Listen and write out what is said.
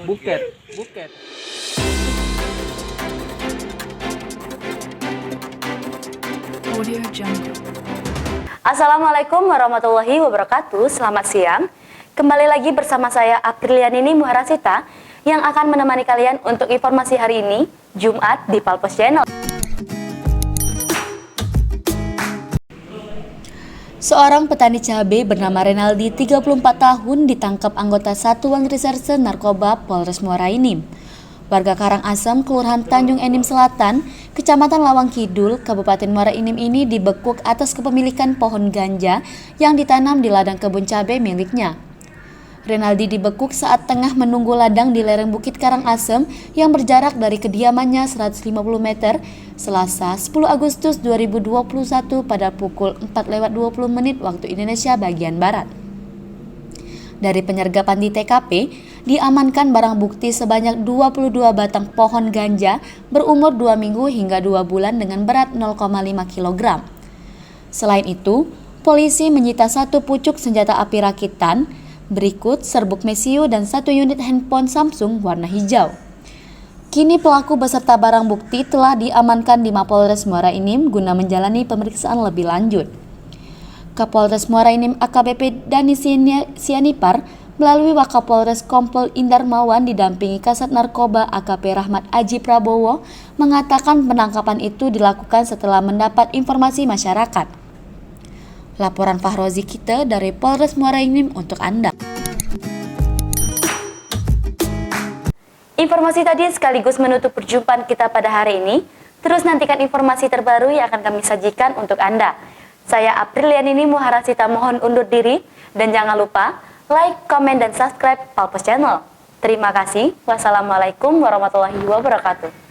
Buket, buket. Audio Jungle. Assalamualaikum warahmatullahi wabarakatuh. Selamat siang. Kembali lagi bersama saya Aprilianini Muharasita yang akan menemani kalian untuk informasi hari ini, Jumat di Palpos Channel. Seorang petani cabai bernama Renaldi, 34 tahun, ditangkap anggota Satuan Reserse Narkoba Polres Muara Enim. Warga Karangasem, Kelurahan Tanjung Enim Selatan, Kecamatan Lawang Kidul, Kabupaten Muara Enim ini dibekuk atas kepemilikan pohon ganja yang ditanam di ladang kebun cabai miliknya. Renaldi dibekuk saat tengah menunggu ladang di lereng Bukit Karangasem yang berjarak dari kediamannya 150 meter Selasa 10 Agustus 2021 pada pukul 4:20 waktu Indonesia bagian Barat. Dari penyergapan di TKP, diamankan barang bukti sebanyak 22 batang pohon ganja berumur 2 minggu hingga 2 bulan dengan berat 0,5 kg. Selain itu, polisi menyita 1 pucuk senjata api rakitan, berikut serbuk Mesio dan 1 unit handphone Samsung warna hijau. Kini pelaku beserta barang bukti telah diamankan di Mapolres Muara Enim guna menjalani pemeriksaan lebih lanjut. Kapolres Muara Enim AKBP Dani Sianipar melalui Wakapolres Kompol Indar Mawan didampingi Kasat Narkoba AKP Rahmat Aji Prabowo mengatakan penangkapan itu dilakukan setelah mendapat informasi masyarakat. Laporan Fahrozi kita dari Polres Muara Enim untuk Anda. Informasi tadi sekaligus menutup perjumpaan kita pada hari ini. Terus nantikan informasi terbaru yang akan kami sajikan untuk Anda. Saya Aprilianini Muharasita mohon undur diri dan jangan lupa like, komen, dan subscribe Palpos Channel. Terima kasih. Wassalamualaikum warahmatullahi wabarakatuh.